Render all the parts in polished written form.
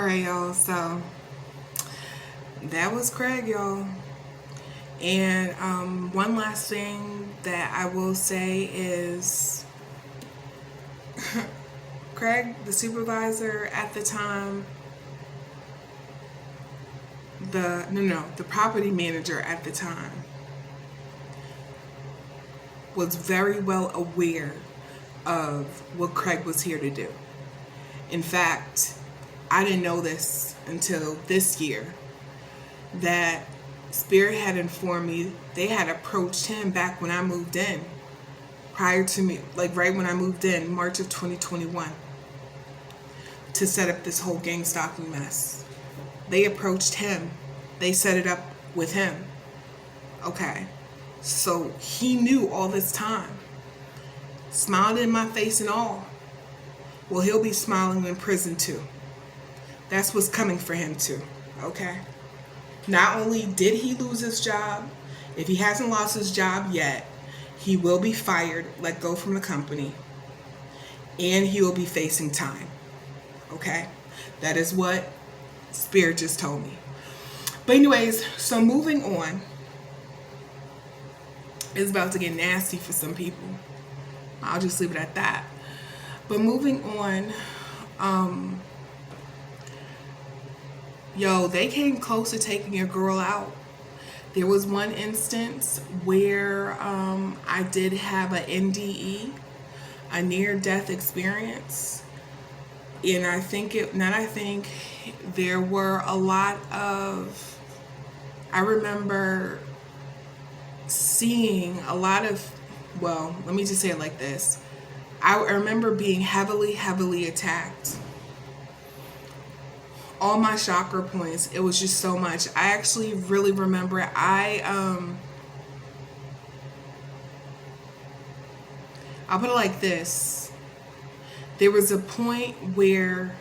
Alright, y'all, so that was Craig, y'all. And one last thing that I will say is Craig, the supervisor at the time, the property manager at the time was very well aware of what Craig was here to do. In fact, I didn't know this until this year that Spirit had informed me they had approached him back when I moved in, prior to me, like right when I moved in, March of 2021, to set up this whole gang stalking mess. They approached him. They set it up with him. Okay. So he knew all this time. Smiled in my face and all. Well, he'll be smiling in prison too. That's what's coming for him too. Okay. Not only did he lose his job, if he hasn't lost his job yet, he will be fired, let go from the company, and he will be facing time. Okay? That is what Spirit just told me. But anyways, so moving on. It's about to get nasty for some people. I'll just leave it at that. But moving on, yo, they came close to taking your girl out. There was one instance where I did have an NDE, a near-death experience. And there were a lot of, I remember seeing a lot of, well, let me just say it like this. I remember being heavily attacked. All my chakra points, it was just so much. I actually really remember I'll put it like this. There was a point where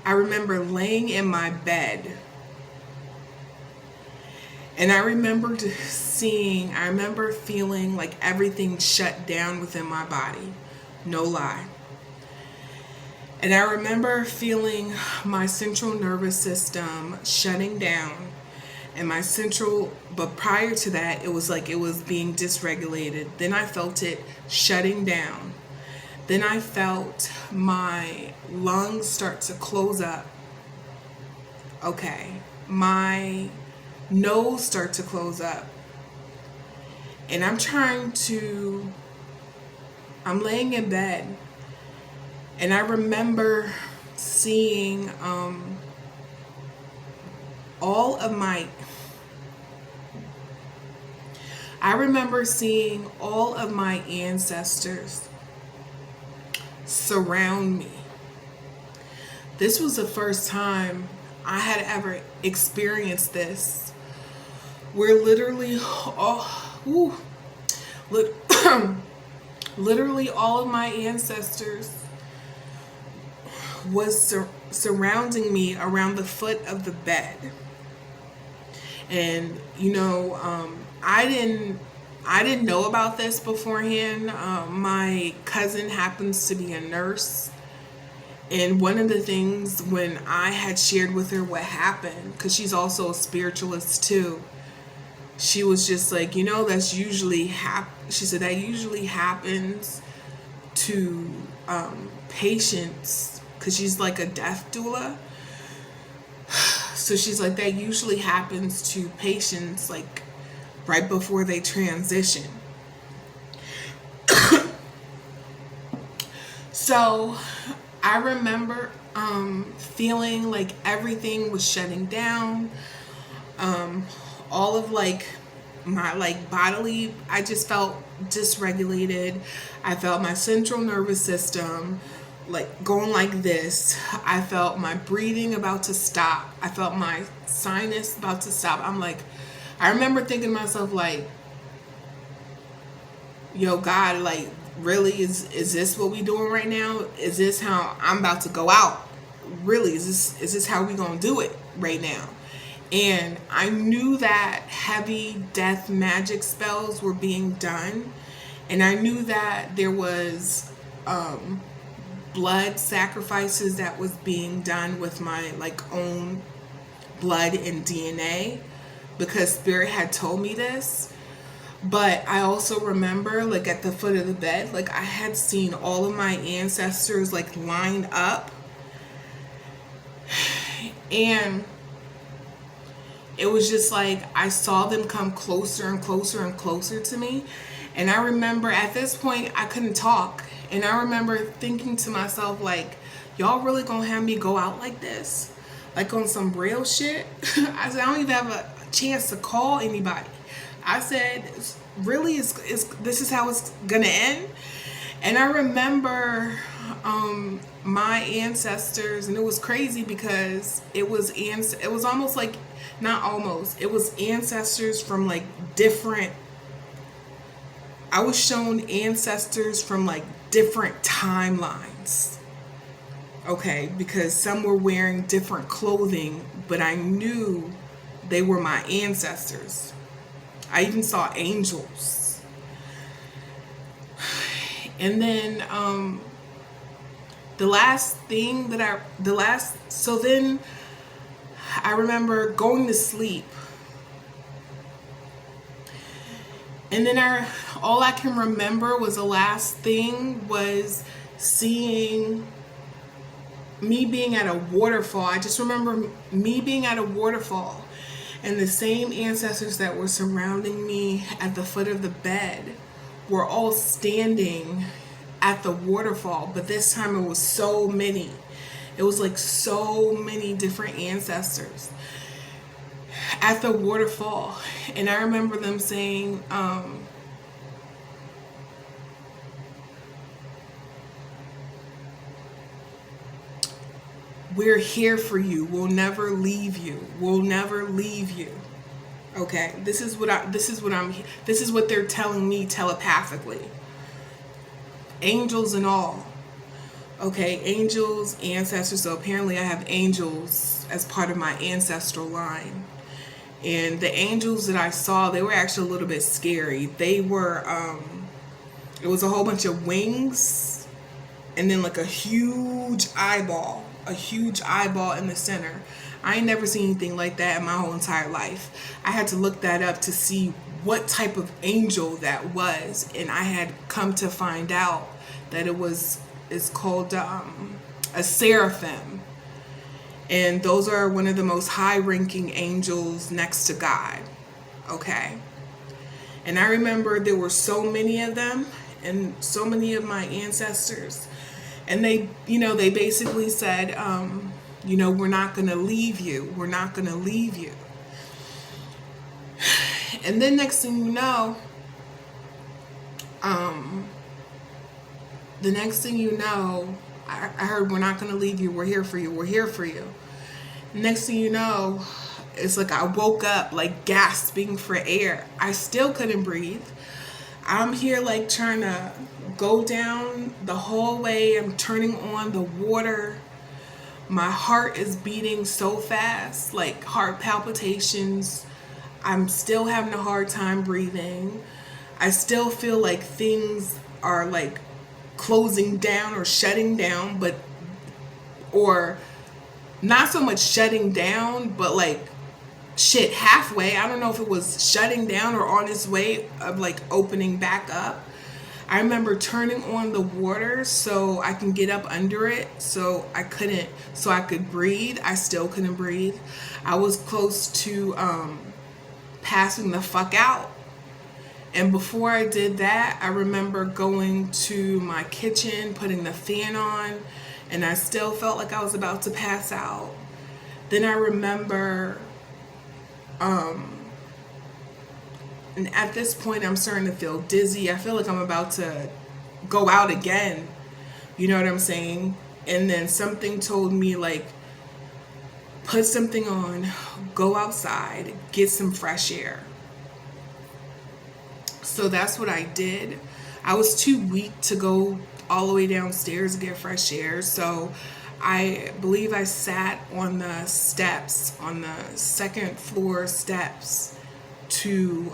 I remember laying in my bed, and I remember feeling like everything shut down within my body. No lie. And I remember feeling my central nervous system shutting down, and but prior to that, it was like it was being dysregulated. Then I felt it shutting down. Then I felt my lungs start to close up. Okay. My nose start to close up. And I'm laying in bed. And I remember seeing all of my ancestors surround me. This was the first time I had ever experienced this, where literally all of my ancestors was surrounding me around the foot of the bed. And I didn't know about this beforehand. My cousin happens to be a nurse, and one of the things when I had shared with her what happened, because she's also a spiritualist too, she was just like, that's usually she said that usually happens to patients, because she's like a death doula. So she's like, that usually happens to patients like right before they transition. So I remember feeling like everything was shutting down. All of my bodily, I just felt dysregulated. I felt my central nervous system going like this. I felt my breathing about to stop. I felt my sinus about to stop. I remember thinking to myself, yo, God, really, is this what we doing right now? Is this how I'm about to go out? Really, is this how we gonna do it right now? And I knew that heavy death magic spells were being done, and I knew that there was blood sacrifices that was being done with my like own blood and DNA, because Spirit had told me this. But I also remember, like, at the foot of the bed, like, I had seen all of my ancestors, like, lined up. And it was just like, I saw them come closer and closer and closer to me. And I remember at this point, I couldn't talk. And I remember thinking to myself, like, y'all really gonna have me go out like this? Like, on some real shit? I said, I don't even have a chance to call anybody. I said, really, this is how it's gonna end? And I remember my ancestors, and it was crazy because it was almost like, not almost, it was ancestors from like different, I was shown ancestors from like different timelines. Okay, because some were wearing different clothing, but I knew they were my ancestors. I even saw angels. And then so then I remember going to sleep. And then all I can remember was the last thing was seeing me being at a waterfall. I just remember me being at a waterfall. And the same ancestors that were surrounding me at the foot of the bed were all standing at the waterfall. But this time it was so many. It was like so many different ancestors at the waterfall. And I remember them saying, we're here for you. We'll never leave you. We'll never leave you. Okay, this is what they're telling me telepathically. Angels and all. Okay, angels, ancestors. So apparently I have angels as part of my ancestral line. And the angels that I saw, they were actually a little bit scary. They were, it was a whole bunch of wings and then like a huge eyeball in the center. I ain't never seen anything like that in my whole entire life. I had to look that up to see what type of angel that was, and I had come to find out that it's called a seraphim, and those are one of the most high-ranking angels next to God. Okay, and I remember there were so many of them, and so many of my ancestors. And they basically said, we're not going to leave you. We're not going to leave you. And then next thing you know, I heard, we're not going to leave you. We're here for you. We're here for you. Next thing you know, it's like I woke up like gasping for air. I still couldn't breathe. I'm here like trying to go down the hallway. I'm turning on the water. My heart is beating so fast, like heart palpitations. I'm still having a hard time breathing. I still feel like things are like closing down or shutting down, or not so much shutting down, but like shit halfway. I don't know if it was shutting down or on its way of like opening back up. I remember turning on the water so I can get up under it, so I could breathe. I still couldn't breathe. I was close to passing the fuck out. And before I did that, I remember going to my kitchen, putting the fan on, and I still felt like I was about to pass out. Then I remember and at this point, I'm starting to feel dizzy. I feel like I'm about to go out again. You know what I'm saying? And then something told me, like, put something on, go outside, get some fresh air. So that's what I did. I was too weak to go all the way downstairs to get fresh air. So I believe I sat on the steps, on the second floor steps, to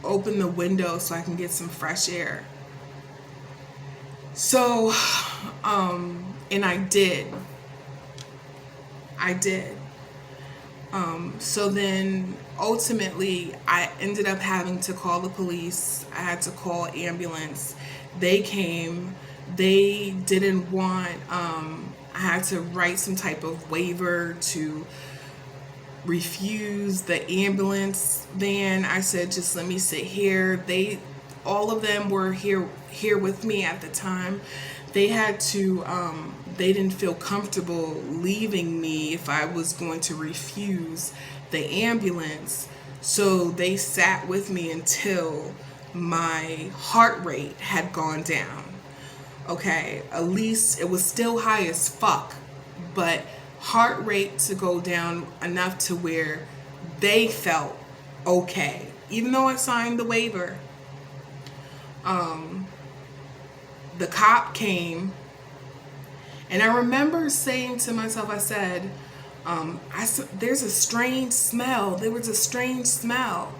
open the window so I can get some fresh air. So, and I did. So then ultimately I ended up having to call the police. I had to call ambulance. They came. They didn't want, I had to write some type of waiver to refuse the ambulance van. I said, just let me sit here. All of them were here with me at the time. They had to, they didn't feel comfortable leaving me if I was going to refuse the ambulance. So they sat with me until my heart rate had gone down. Okay, at least it was still high as fuck, but heart rate to go down enough to where they felt okay, even though I signed the waiver. The cop came, and I remember saying to myself, I said, there's a strange smell. There was a strange smell.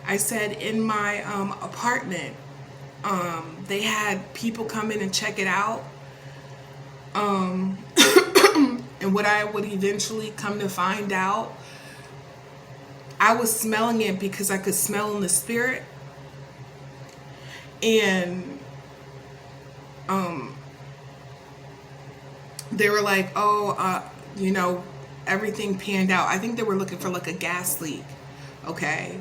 I said, in my apartment, they had people come in and check it out. And what I would eventually come to find out, I was smelling it because I could smell in the spirit. And they were like, oh, everything panned out. I think they were looking for like a gas leak. Okay.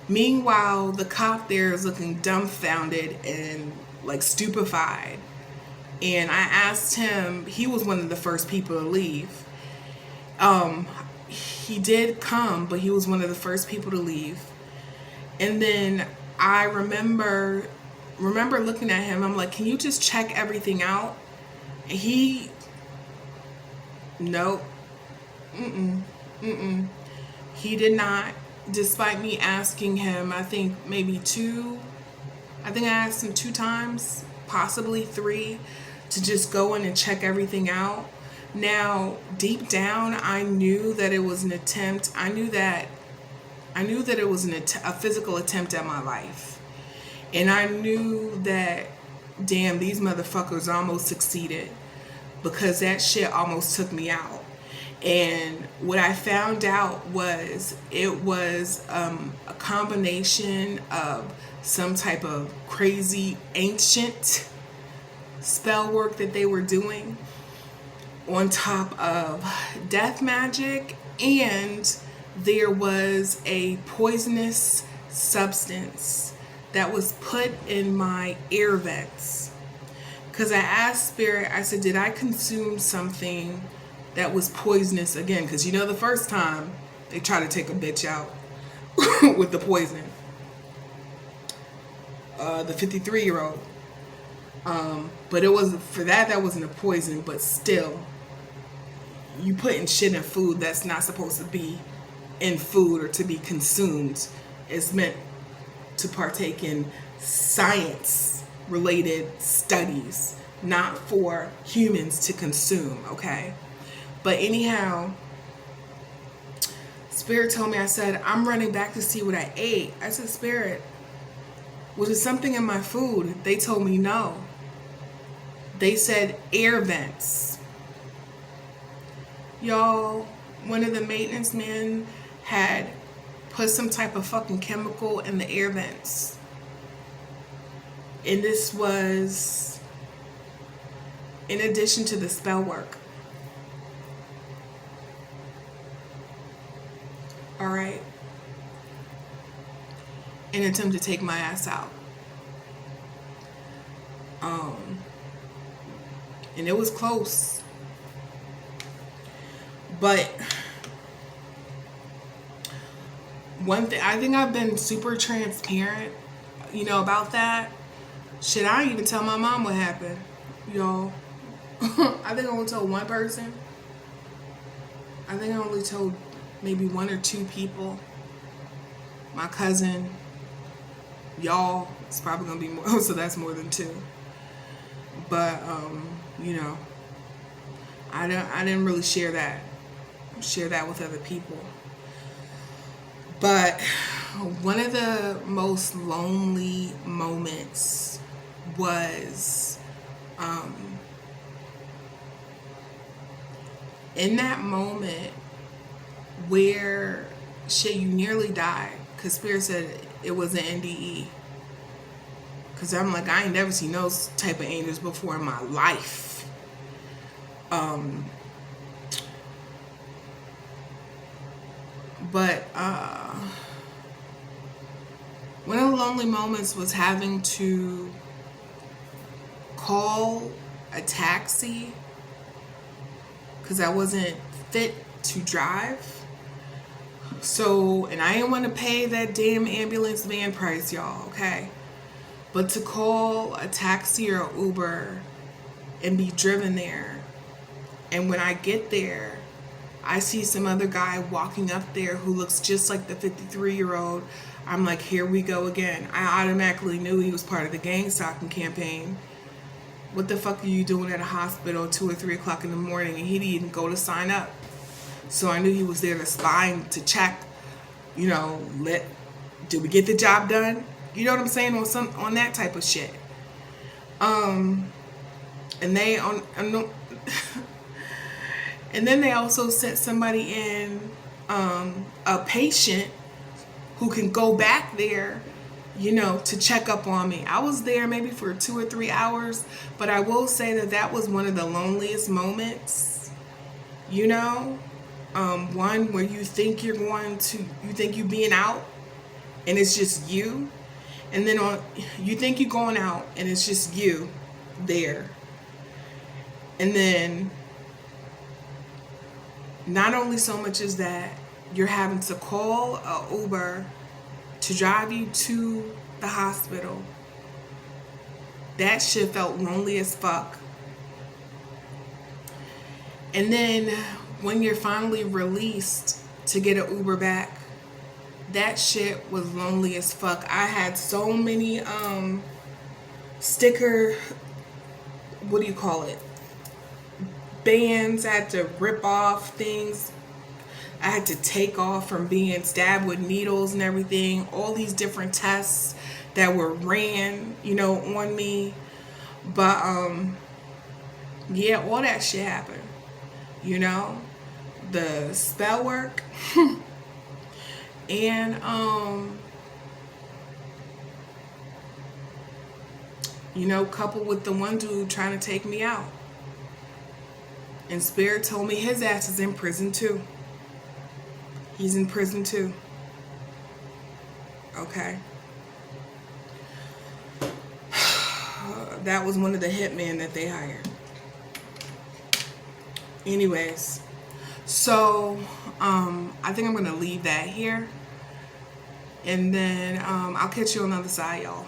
Meanwhile, the cop there is looking dumbfounded and like stupefied. And I asked him, he was one of the first people to leave. He did come, but he was one of the first people to leave. And then I remember looking at him. I'm like, can you just check everything out? And nope. He did not, despite me asking him, I think I asked him 2 times, possibly 3, to just go in and check everything out. Now, deep down, I knew that it was an attempt. I knew that it was a physical attempt at my life. And I knew that, damn, these motherfuckers almost succeeded, because that shit almost took me out. And what I found out was it was a combination of some type of crazy ancient spell work that they were doing on top of death magic, and there was a poisonous substance that was put in my air vents. Because I asked Spirit, I said, did I consume something that was poisonous again? Because the first time they tried to take a bitch out with the poison. The 53-year-old. But it wasn't, for that wasn't a poison, but still, you putting shit in food that's not supposed to be in food or to be consumed. It's meant to partake in science-related studies, not for humans to consume, okay? But anyhow, Spirit told me, I said, I'm running back to see what I ate. I said, Spirit, was it something in my food? They told me no. They said air vents. Y'all, one of the maintenance men had put some type of fucking chemical in the air vents. And this was in addition to the spell work. All right. In an attempt to take my ass out. And it was close. But one thing, I think I've been super transparent, about that. Shit, I didn't even tell my mom what happened, y'all. I think I only told one person. I think I only told maybe 1 or 2 people. My cousin, y'all. It's probably gonna be more, so that's more than 2. But I didn't really share that with other people. But one of the most lonely moments was In that moment where shit, you nearly died, because Spirit said it was an NDE. Because I'm like, I ain't never seen those type of angels before in my life. But one of the lonely moments was having to call a taxi because I wasn't fit to drive. So, and I didn't want to pay that damn ambulance van price, y'all, okay? But to call a taxi or Uber and be driven there, and when I get there, I see some other guy walking up there who looks just like the 53-year-old. I'm like, here we go again. I automatically knew he was part of the Gangstalking campaign. What the fuck are you doing at a hospital at 2 or 3 o'clock in the morning? And he didn't even go to sign up. So I knew he was there to spy, to check, you know, did we get the job done? You know what I'm saying? On that type of shit. And they and then they also sent somebody in, a patient who can go back there, you know, to check up on me. I was there maybe for 2 or 3 hours, but I will say that that was one of the loneliest moments, you know. One where you think you're being out and it's just you. And then you think you're going out and it's just you there. And then not only so much as that, you're having to call a Uber to drive you to the hospital. That shit felt lonely as fuck. And then when you're finally released to get an Uber back, that shit was lonely as fuck. I had so many sticker, what do you call it, bands. I had to rip off things. I had to take off from being stabbed with needles and everything. All these different tests that were ran, you know, on me. But yeah, all that shit happened. You know, the spell work and you know, coupled with the one dude trying to take me out. And Spirit told me his ass is in prison too. He's in prison too. Okay. That was one of the hitmen that they hired. Anyways, so I think I'm going to leave that here. And then I'll catch you on the other side, y'all.